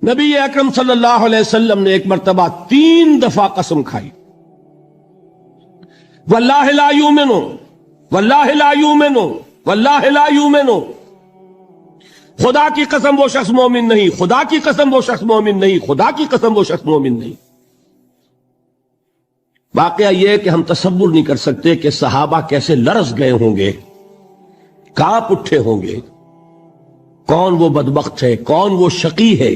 نبی اکرم صلی اللہ علیہ وسلم نے ایک مرتبہ 3 دفعہ قسم کھائی، واللہ لا یؤمنو، واللہ لا یؤمنو، واللہ لا یؤمنو، خدا کی قسم وہ شخص مومن نہیں، خدا کی قسم وہ شخص مومن نہیں، خدا کی قسم وہ شخص مومن نہیں۔ واقعہ یہ ہے کہ ہم تصور نہیں کر سکتے کہ صحابہ کیسے لرز گئے ہوں گے، کانپ اٹھے ہوں گے، کون وہ بدبخت ہے، کون وہ شقی ہے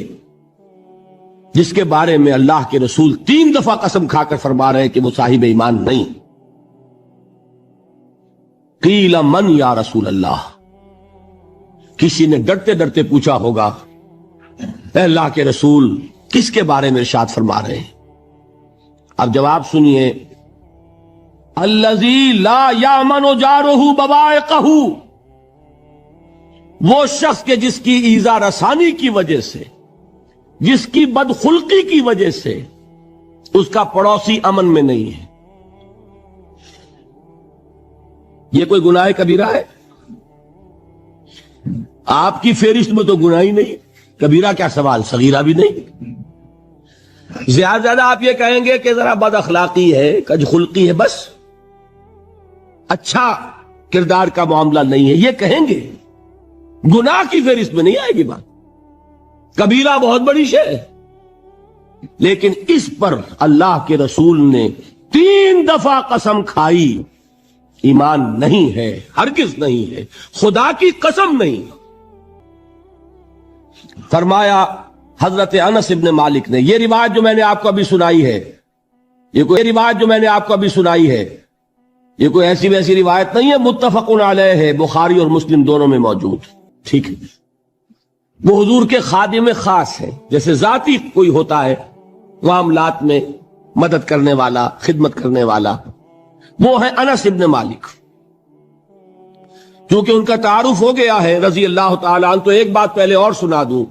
جس کے بارے میں اللہ کے رسول 3 دفعہ قسم کھا کر فرما رہے ہیں کہ وہ صاحب ایمان نہیں۔ قیل من یا رسول اللہ، کسی نے ڈرتے ڈرتے پوچھا ہوگا اے اللہ کے رسول کس کے بارے میں ارشاد فرما رہے ہیں؟ اب جواب سنیے، الذی لا یامن جارہ بوائقہ، وہ شخص کے جس کی ایذا رسانی کی وجہ سے، جس کی بدخلقی کی وجہ سے اس کا پڑوسی امن میں نہیں ہے۔ یہ کوئی گناہ کبیرہ ہے؟ آپ کی فہرست میں تو گناہ ہی نہیں، کبیرہ کیا سوال، صغیرہ بھی نہیں۔ زیادہ زیادہ آپ یہ کہیں گے کہ ذرا بد اخلاقی ہے، کج خلقی ہے، بس اچھا کردار کا معاملہ نہیں ہے، یہ کہیں گے، گناہ کی فہرست میں نہیں آئے گی بات۔ کبیرہ بہت بڑی شے ہے، لیکن اس پر اللہ کے رسول نے 3 دفعہ قسم کھائی، ایمان نہیں ہے، ہرگز نہیں ہے، خدا کی قسم نہیں۔ فرمایا حضرت انس ابن مالک نے، یہ روایت جو میں نے آپ کو ابھی سنائی ہے، یہ کوئی ایسی ویسی روایت نہیں ہے، متفق علیہ ہے، بخاری اور مسلم دونوں میں موجود، ٹھیک ہے۔ وہ حضور کے خادم خاص ہیں، جیسے ذاتی کوئی ہوتا ہے معاملات میں مدد کرنے والا، خدمت کرنے والا، وہ ہے انس ابن مالک۔ چونکہ ان کا تعارف ہو گیا ہے رضی اللہ تعالیٰ عنہ، تو ایک بات پہلے اور سنا دوں،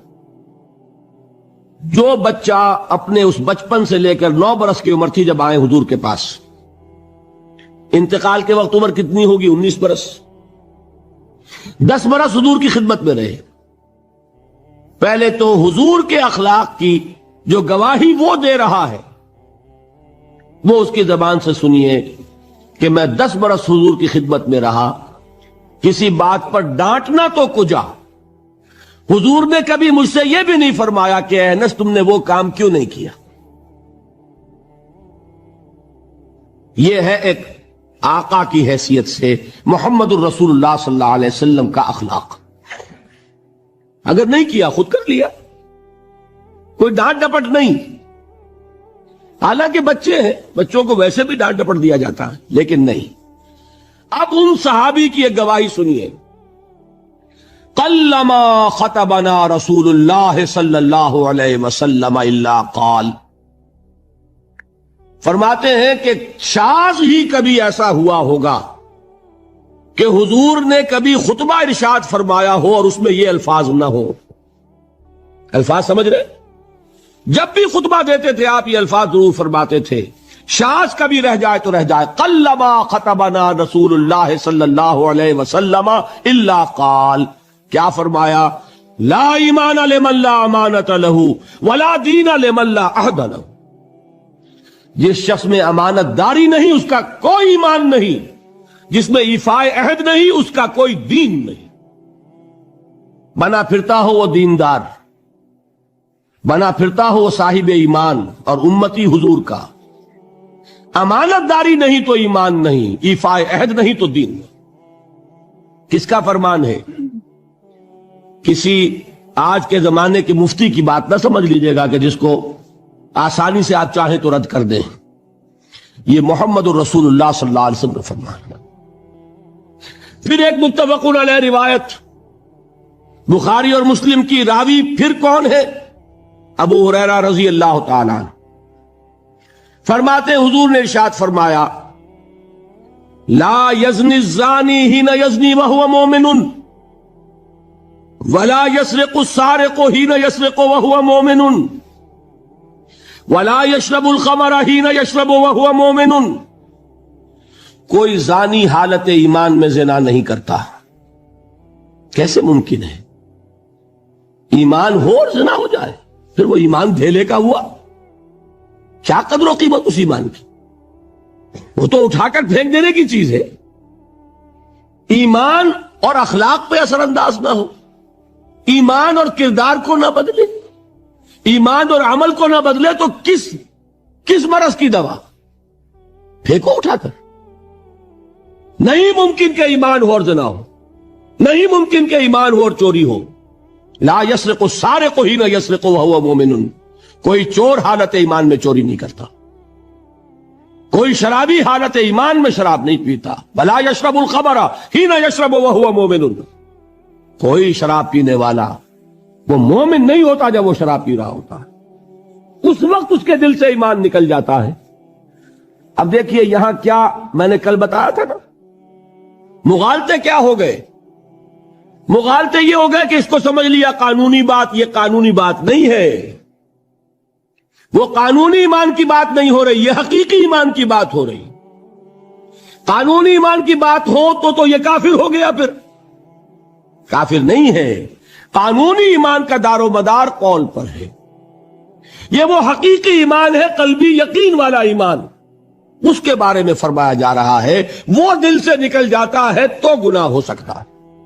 جو بچہ اپنے اس بچپن سے لے کر 9 برس کی عمر تھی جب آئے حضور کے پاس، انتقال کے وقت عمر کتنی ہوگی؟ 19 برس، 10 برس حضور کی خدمت میں رہے۔ پہلے تو حضور کے اخلاق کی جو گواہی وہ دے رہا ہے وہ اس کی زبان سے سنیے کہ میں 10 برس حضور کی خدمت میں رہا، کسی بات پر ڈانٹنا تو کجا، حضور نے کبھی مجھ سے یہ بھی نہیں فرمایا کہ اے انس تم نے وہ کام کیوں نہیں کیا۔ یہ ہے ایک آقا کی حیثیت سے محمد الرسول اللہ صلی اللہ علیہ وسلم کا اخلاق۔ اگر نہیں کیا خود کر لیا، کوئی ڈانٹ ڈپٹ نہیں۔ حالانکہ بچے ہیں، بچوں کو ویسے بھی ڈانٹ ڈپٹ دیا جاتا ہے، لیکن نہیں۔ اب ان صحابی کی ایک گواہی سنیے، قلما خطبنا رسول اللہ صلی اللہ علیہ وسلم الا قال، فرماتے ہیں کہ شاذ ہی کبھی ایسا ہوا ہوگا کہ حضور نے کبھی خطبہ ارشاد فرمایا ہو اور اس میں یہ الفاظ نہ ہو۔ الفاظ سمجھ رہے؟ جب بھی خطبہ دیتے تھے آپ یہ الفاظ ضرور فرماتے تھے، شاذ کبھی رہ جائے تو رہ جائے، قلما خطبنا رسول اللہ صلی اللہ علیہ وسلم الا قال، کیا فرمایا؟ لا ایمان لمن لا امانت لہ ولا دین لمن لا عہد لہ، جس شخص میں امانت داری نہیں اس کا کوئی ایمان نہیں، جس میں ایفاء عہد نہیں اس کا کوئی دین نہیں۔ بنا پھرتا ہو وہ دیندار، بنا پھرتا ہو وہ صاحب ایمان اور امتی حضور کا، امانت داری نہیں تو ایمان نہیں، ایفاء عہد نہیں تو دین نہیں۔ کس کا فرمان ہے؟ کسی آج کے زمانے کے مفتی کی بات نہ سمجھ لیجئے گا کہ جس کو آسانی سے آپ چاہیں تو رد کر دیں۔ یہ محمد الرسول اللہ صلی اللہ علیہ وسلم کا فرمان ہے۔ پھر ایک متفق علیہ روایت بخاری اور مسلم کی، راوی پھر کون ہے؟ ابو ہریرہ رضی اللہ تعالی عنہ، فرماتے حضور نے ارشاد فرمایا لا یزنی الزانی حین یزنی وہو مومن ولا یسرق السارق حین یسرق وہو مومن ولا یشرب الخمر حین یشرب وہو مومن، کوئی زانی حالت ایمان میں زنا نہیں کرتا۔ کیسے ممکن ہے؟ ایمان ہو اور زنا ہو جائے؟ پھر وہ ایمان دھیلے کا ہوا. کیا قدر و قیمت اس ایمان کی؟ وہ تو اٹھا کر پھینک دینے کی چیز ہے. ایمان اور اخلاق پہ اثر انداز نہ ہو، ایمان اور کردار کو نہ بدلے، ایمان اور عمل کو نہ بدلے تو کس مرض کی دوا؟ پھینکو اٹھا کر. نہیں ممکن کہ ایمان ہو اور زنا ہو، نہیں ممکن کہ ایمان ہو اور چوری ہو. لا یسرق السارق حین یسرق وہو مومن. کوئی چور حالت ایمان میں چوری نہیں کرتا، کوئی شرابی حالت ایمان میں شراب نہیں پیتا. ولا یشرب الخمر حین یشرب وہو مومن. کوئی شراب پینے والا وہ مومن نہیں ہوتا جب وہ شراب پی رہا ہوتا ہے، اس وقت اس کے دل سے ایمان نکل جاتا ہے. اب دیکھیے یہاں کیا میں نے کل بتایا تھا نا، مغالطے کیا ہو گئے؟ مغالطے یہ ہو گئے کہ اس کو سمجھ لیا قانونی بات. یہ قانونی بات نہیں ہے، وہ قانونی ایمان کی بات نہیں ہو رہی، یہ حقیقی ایمان کی بات ہو رہی. قانونی ایمان کی بات ہو تو یہ کافر ہو گیا. پھر کافر نہیں ہے. قانونی ایمان کا دار و مدار قول پر ہے. یہ وہ حقیقی ایمان ہے، قلبی یقین والا ایمان. اس کے بارے میں فرمایا جا رہا ہے وہ دل سے نکل جاتا ہے تو گناہ ہو سکتا ہے.